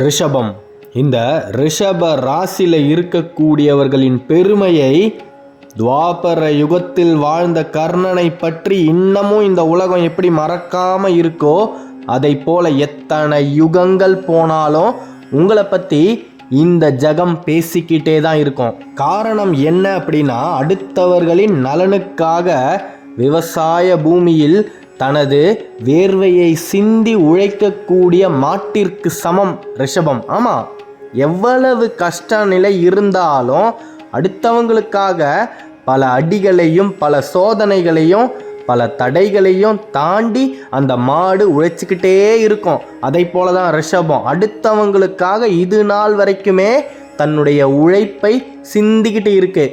ரிஷபம். இந்த ரிஷப ராசியில் இருக்கக்கூடியவர்களின் பெருமையை துவாபர யுகத்தில் வாழ்ந்த கர்ணனை பற்றி இன்னமும் இந்த உலகம் எப்படி மறக்காம இருக்கோ அதை போல எத்தனை யுகங்கள் போனாலும் உங்களை பற்றி இந்த ஜகம் பேசிக்கிட்டே தான் இருக்கும். காரணம் என்ன அப்படின்னா, அடுத்தவர்களின் நலனுக்காக விவசாய பூமியில் தனது வேர்வையை சிந்தி உழைக்கக்கூடிய மாட்டிற்கு சமம் ரிஷபம். ஆமாம், எவ்வளவு கஷ்ட நிலை இருந்தாலும் அடுத்தவங்களுக்காக பல அடிகளையும் பல சோதனைகளையும் பல தடைகளையும் தாண்டி அந்த மாடு உழைச்சிக்கிட்டே இருக்கும். அதை போல தான் ரிஷபம் அடுத்தவங்களுக்காக இது நாள் வரைக்குமே தன்னுடைய உழைப்பை சிந்திக்கிட்டு இருக்கு.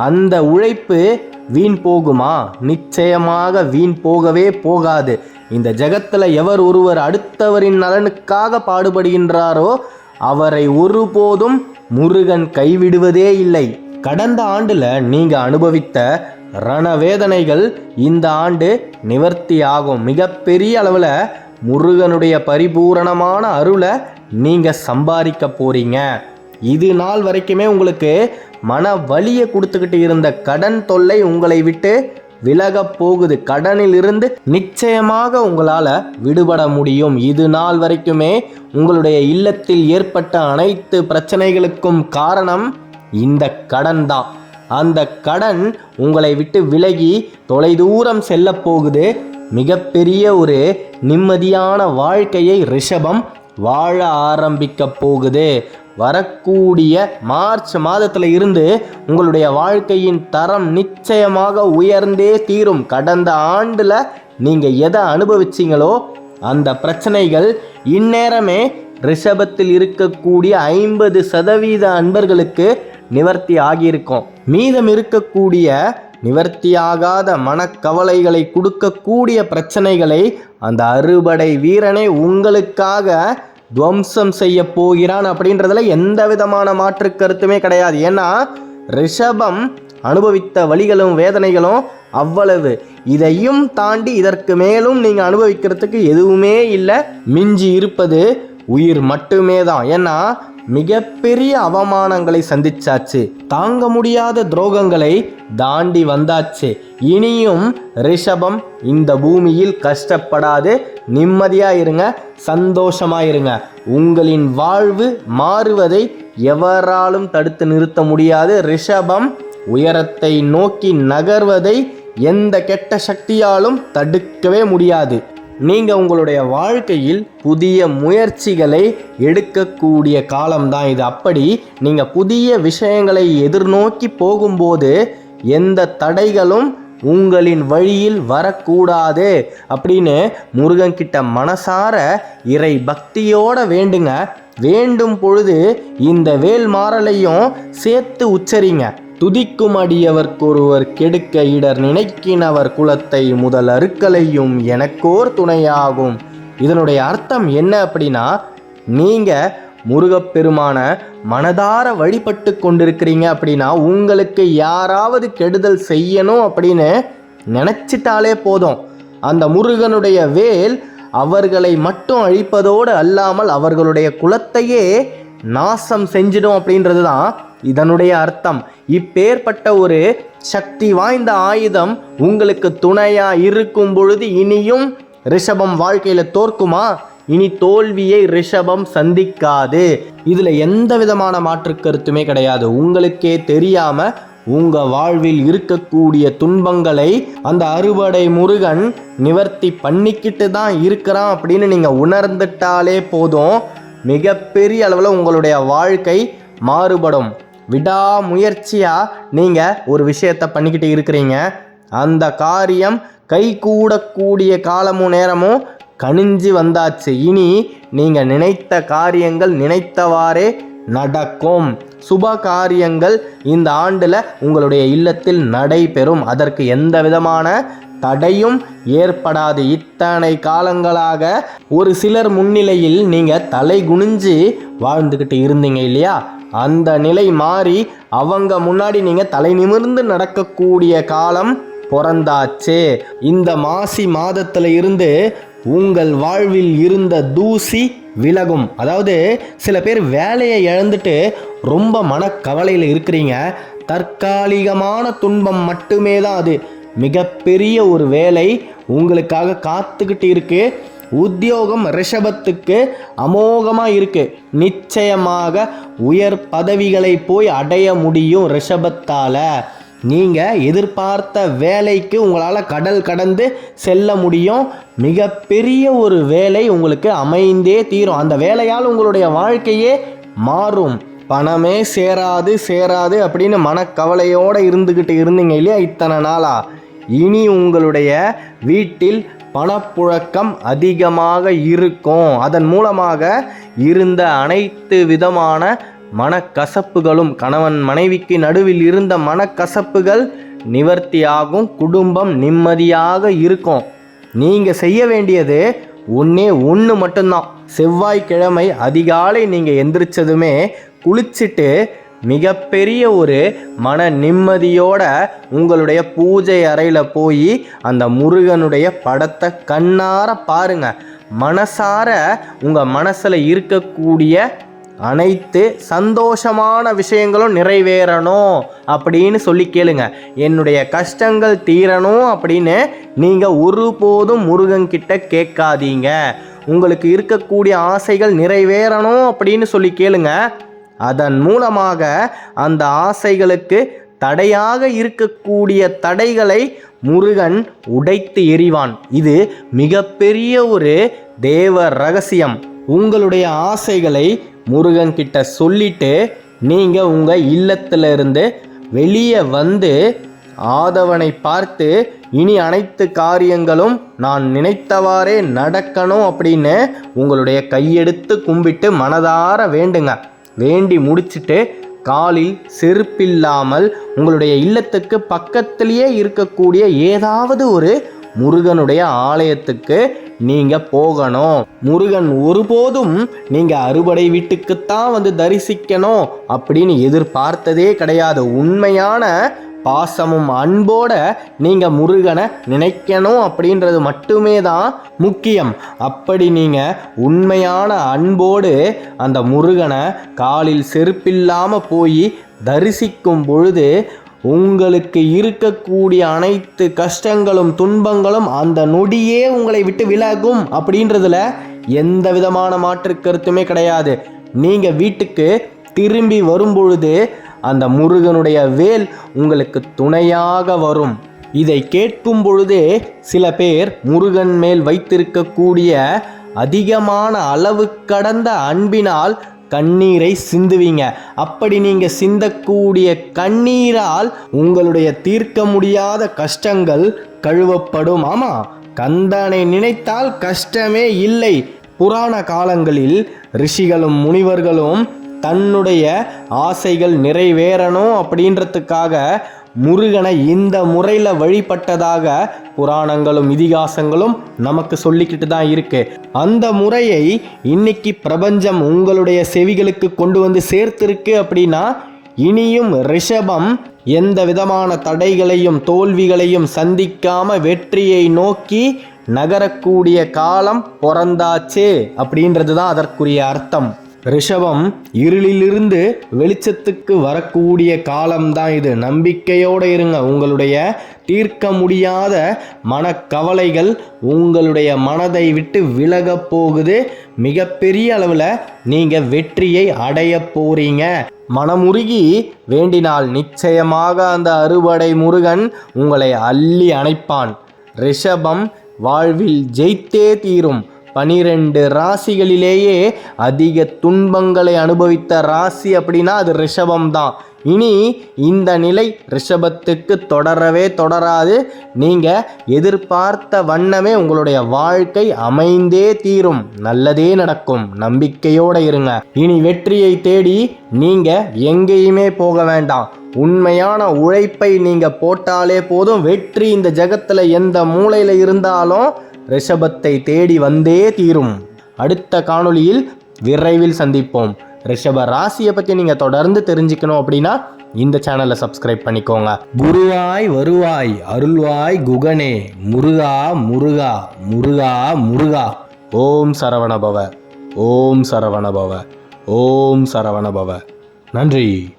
அந்த உழைப்பு வீண் போகுமா? நிச்சயமாக வீண் போகவே போகாது. இந்த ஜகத்தில் எவர் ஒருவர் அடுத்தவரின் நலனுக்காக பாடுபடுகின்றாரோ அவரை ஒருபோதும் முருகன் கைவிடுவதே இல்லை. கடந்த ஆண்டில் நீங்கள் அனுபவித்த ரணவேதனைகள் இந்த ஆண்டு நிவர்த்தி ஆகும். மிகப்பெரிய அளவில் முருகனுடைய பரிபூரணமான அருளை நீங்கள் சம்பாதிக்க போறீங்க. இது நாள் வரைக்குமே உங்களுக்கு மன வலியை கொடுத்துக்கிட்டு இருந்த கடன் தொல்லை உங்களை விட்டு விலக போகுது. கடனில் இருந்து நிச்சயமாக உங்களால் விடுபட முடியும். இது நாள் வரைக்குமே உங்களுடைய இல்லத்தில் ஏற்பட்ட அனைத்து பிரச்சனைகளுக்கும் காரணம் இந்த கடன் தான். அந்த கடன் உங்களை விட்டு விலகி தொலைதூரம் செல்ல போகுது. மிகப்பெரிய ஒரு நிம்மதியான வாழ்க்கையை ரிஷபம் வாழ ஆரம்பிக்க போகுது. வரக்கூடிய மார்ச் மாதத்தில் இருந்து உங்களுடைய வாழ்க்கையின் தரம் நிச்சயமாக உயர்ந்தே தீரும். கடந்த ஆண்டில் நீங்கள் எதை அனுபவிச்சிங்களோ அந்த பிரச்சனைகள் இந்நேரமே ரிஷபத்தில் இருக்கக்கூடிய 50% அன்பர்களுக்கு நிவர்த்தி ஆகியிருக்கும். மீதம் இருக்கக்கூடிய நிவர்த்தியாகாத மனக்கவலைகளை கொடுக்கக்கூடிய பிரச்சனைகளை அந்த அறுபடை வீரனை உங்களுக்காக துவம்சம் செய்ய போகிறான் அப்படின்றதுல எந்த விதமான மாற்று கருத்துமே கிடையாது. ஏன்னா ரிஷபம் அனுபவித்த வலிகளும் வேதனைகளும் அவ்வளவு. இதையும் தாண்டி இதற்கு மேலும் நீங்கள் அனுபவிக்கிறதுக்கு எதுவுமே இல்லை. மிஞ்சி இருப்பது உயிர் மட்டுமே தான். ஏன்னா மிகப்பெரிய அவமானங்களை சந்திச்சாச்சு, தாங்க முடியாத துரோகங்களை தாண்டி வந்தாச்சு. இனியும் ரிஷபம் இந்த பூமியில் கஷ்டப்படாது. நிம்மதியாக இருங்க, சந்தோஷமாக இருங்க. உங்களின் வாழ்வு மாறுவதை எவராலும் தடுத்து நிறுத்த முடியாது. ரிஷபம் உயரத்தை நோக்கி நகர்வதை எந்த கெட்ட சக்தியாலும் தடுக்கவே முடியாது. நீங்கள் உங்களுடைய வாழ்க்கையில் புதிய முயற்சிகளை எடுக்கக்கூடிய காலம்தான் இது. அப்படி நீங்கள் புதிய விஷயங்களை எதிர்நோக்கி போகும்போது எந்த தடைகளும் உங்களின் வழியில் வரக்கூடாது அப்படின்னு முருகன் கிட்ட மனசார இறை பக்தியோட வேண்டுங்க. வேண்டும் பொழுது இந்த வேல் மாறலையும் சேர்த்து உச்சரிங்க. துதிக்கும் அடியவர்க்கொருவர் கெடுக்க இடர் நினைக்கினவர் குலத்தை முதல் அருக்கலையும் எனக்கோர் துணையாகும். இதனுடைய அர்த்தம் என்ன அப்படின்னா, நீங்கள் முருகப்பெருமான மனதார வழிபட்டு கொண்டிருக்கிறீங்க அப்படின்னா உங்களுக்கு யாராவது கெடுதல் செய்யணும் அப்படின்னு நினச்சிட்டாலே போதும், அந்த முருகனுடைய வேல் அவர்களை மட்டும் அழிப்பதோடு அல்லாமல் அவர்களுடைய குலத்தையே நாசம் செஞ்சிடும் அப்படின்றது தான் இதனுடைய அர்த்தம். இப்பேற்பட்ட ஒரு சக்தி வாய்ந்த ஆயுதம் உங்களுக்கு துணையா இருக்கும் பொழுது இனியும் ரிஷபம் வாழ்க்கையில தோற்குமா? இனி தோல்வியை ரிஷபம் சந்திக்காது. இதுல எந்த விதமான மாற்று கருத்துமே கிடையாது. உங்களுக்கே தெரியாம உங்க வாழ்வில் இருக்கக்கூடிய துன்பங்களை அந்த அறுபடை முருகன் நிவர்த்தி பண்ணிக்கிட்டு தான் இருக்கிறான் அப்படின்னு நீங்க உணர்ந்துட்டாலே போதும், மிகப்பெரிய அளவில் உங்களுடைய வாழ்க்கை மாறுபடும். விடாமுயற்சியாக நீங்கள் ஒரு விஷயத்தை பண்ணிக்கிட்டு இருக்கிறீங்க. அந்த காரியம் கை கூடக்கூடிய காலமும் நேரமும் கணிஞ்சு வந்தாச்சு. இனி நீங்கள் நினைத்த காரியங்கள் நினைத்தவாறே நடக்கும். சுப காரியங்கள் இந்த ஆண்டில் உங்களுடைய இல்லத்தில் நடைபெறும். அதற்கு எந்த விதமான தடையும் ஏற்படாது. இத்தனை காலங்களாக ஒரு சிலர் முன்னிலையில் நீங்கள் தலை குனிஞ்சு வாழ்ந்துக்கிட்டு இருந்தீங்க இல்லையா, அந்த நிலை மாறி அவங்க முன்னாடி நீங்கள் தலை நிமிர்ந்து நடக்கக்கூடிய காலம் பிறந்தாச்சு. இந்த மாசி மாதத்தில் இருந்து உங்கள் வாழ்வில் இருந்த தூசி விலகும். அதாவது சில பேர் வேலையை இழந்துட்டு ரொம்ப மனக்கவலையில் இருக்கிறீங்க. தற்காலிகமான துன்பம் மட்டுமே தான் அது. மிகப்பெரிய ஒரு வேலை உங்களுக்காக காத்துக்கிட்டு இருக்கு. உத்தியோகம் ரிஷபத்துக்கு அமோகமாக இருக்கு. நிச்சயமாக உயர் பதவிகளை போய் அடைய முடியும் ரிஷபத்தால். நீங்கள் எதிர்பார்த்த வேலைக்கு உங்களால் கடல் கடந்து செல்ல முடியும். மிகப்பெரிய ஒரு வேலை உங்களுக்கு அமைந்தே தீரும். அந்த வேலையால் உங்களுடைய வாழ்க்கையே மாறும். பணமே சேராது அப்படின்னு மனக்கவலையோடு இருந்துக்கிட்டு இருந்தீங்க இல்லையா இத்தனை நாளா? இனி உங்களுடைய வீட்டில் பணப்புழக்கம் அதிகமாக இருக்கும். அதன் மூலமாக இருந்த அனைத்து விதமான மனக்கசப்புகளும், கணவன் மனைவிக்கு நடுவில் இருந்த மனக்கசப்புகள் நிவர்த்தியாகும். குடும்பம் நிம்மதியாக இருக்கும். நீங்கள் செய்ய வேண்டியது ஒன்று மட்டும்தான். செவ்வாய்க்கிழமை அதிகாலை நீங்கள் எந்திரிச்சதுமே குளிச்சுட்டு மிகப்பெரிய ஒரு மன நிம்மதியோட உங்களுடைய பூஜை அறையில் போய் அந்த முருகனுடைய படத்தை கண்ணார பாருங்க. மனசார உங்கள் மனசில் இருக்கக்கூடிய அனைத்து சந்தோஷமான விஷயங்களும் நிறைவேறணும் அப்படின்னு சொல்லி கேளுங்க. என்னுடைய கஷ்டங்கள் தீரணும் அப்படின்னு நீங்கள் ஒருபோதும் முருகன்கிட்ட கேட்காதீங்க. உங்களுக்கு இருக்கக்கூடிய ஆசைகள் நிறைவேறணும் அப்படின்னு சொல்லி கேளுங்க. அதன் மூலமாக அந்த ஆசைகளுக்கு தடையாக இருக்கக்கூடிய தடைகளை முருகன் உடைத்து எறிவான். இது மிகப்பெரிய ஒரு தேவ ரகசியம். உங்களுடைய ஆசைகளை முருகன் கிட்ட சொல்லிட்டு நீங்கள் உங்கள் இல்லத்திலிருந்து வெளியே வந்து ஆதவனை பார்த்து இனி அனைத்து காரியங்களும் நான் நினைத்தவாறே நடக்கணும் அப்படின்னு உங்களுடைய கையெடுத்து கும்பிட்டு மனதார வேண்டுங்க. வேண்டி முடிச்சுட்டு காலில் செருப்பில்லாமல் உங்களுடைய இல்லத்துக்கு பக்கத்திலேயே இருக்கக்கூடிய ஏதாவது ஒரு முருகனுடைய ஆலயத்துக்கு நீங்கள் போகணும். முருகன் ஒருபோதும் நீங்கள் அறுபடை வீட்டுக்குத்தான் வந்து தரிசிக்கணும் அப்படின்னு எதிர்பார்த்ததே கிடையாது. உண்மையான பாசமும் அன்போட நீங்கள் முருகனை நினைக்கணும் அப்படின்றது மட்டுமே தான் முக்கியம். அப்படி நீங்கள் உண்மையான அன்போடு அந்த முருகனை காலில் செருப்பில்லாமல் போய் தரிசிக்கும் பொழுது உங்களுக்கு இருக்கக்கூடிய அனைத்து கஷ்டங்களும் துன்பங்களும் அந்த நொடியே உங்களை விட்டு விலகும் அப்படின்றதுல எந்த விதமான மாற்று கருத்துமே கிடையாது. நீங்கள் வீட்டுக்கு திரும்பி வரும்பொழுது அந்த முருகனுடைய வேல் உங்களுக்கு துணையாக வரும். இதை கேட்கும் பொழுதே சில பேர் முருகன் மேல் வைத்திருக்கக்கூடிய அதிகமான அளவு கடந்த அன்பினால் கண்ணீரை சிந்துவீங்க. அப்படி நீங்கள் சிந்தக்கூடிய கண்ணீரால் உங்களுடைய தீர்க்க முடியாத கஷ்டங்கள் கழுவப்படும். ஆமாம், கந்தனை நினைத்தால் கஷ்டமே இல்லை. புராண காலங்களில் ரிஷிகளும் முனிவர்களும் தன்னுடைய ஆசைகள் நிறைவேறணும் அப்படின்றதுக்காக முருகனை இந்த முறையில் வழிபட்டதாக புராணங்களும் இதிகாசங்களும் நமக்கு சொல்லிக்கிட்டு தான் இருக்கு. அந்த முறையை இன்னைக்கு பிரபஞ்சம் உங்களுடைய செவிகளுக்கு கொண்டு வந்து சேர்த்திருக்கு. அப்படின்னா இனியும் ரிஷபம் எந்த விதமான தடைகளையும் தோல்விகளையும் சந்திக்காம வெற்றியை நோக்கி நகரக்கூடிய காலம் பிறந்தாச்சு அப்படின்றது தான் அதற்குரிய அர்த்தம். ரிஷபம் இருளிலிருந்து வெளிச்சத்துக்கு வரக்கூடிய காலம்தான் இது. நம்பிக்கையோடு இருங்க. உங்களுடைய தீர்க்க முடியாத மனக்கவலைகள் உங்களுடைய மனதை விட்டு விலக போகுது. மிகப்பெரிய அளவில் நீங்கள் வெற்றியை அடைய போறீங்க. மனமுருகி வேண்டினால் நிச்சயமாக அந்த அறுபடை முருகன் உங்களை அள்ளி அணைப்பான். ரிஷபம் வாழ்வில் ஜெயித்தே தீரும். 12 ராசிகளிலேயே அதிக துன்பங்களை அனுபவித்த ராசி அப்படின்னா அது ரிஷபம் தான். இனி இந்த நிலை ரிஷபத்துக்கு தொடரவே தொடராது. நீங்கள் எதிர்பார்த்த வண்ணமே உங்களுடைய வாழ்க்கை அமைந்தே தீரும். நல்லதே நடக்கும். நம்பிக்கையோடு இருங்க. இனி வெற்றியை தேடி நீங்கள் எங்கேயுமே போக வேண்டாம். உண்மையான உழைப்பை நீங்கள் போட்டாலே போதும். வெற்றி இந்த ஜகத்தில் எந்த மூலையில் இருந்தாலும் ரிஷபத்தை தேடி வந்தே தீரும். அடுத்த காணொளியில் விரைவில் சந்திப்போம். ரிஷப ராசியை பற்றி நீங்கள் தொடர்ந்து தெரிஞ்சுக்கணும் அப்படின்னா இந்த சேனலை சப்ஸ்கிரைப் பண்ணிக்கோங்க. குருவாய் வருவாய் அருள்வாய் குகனே, முருகா முருகா முருகா முருகா. ஓம் சரவணபவ, ஓம் சரவணபவ, ஓம் சரவணபவ. நன்றி.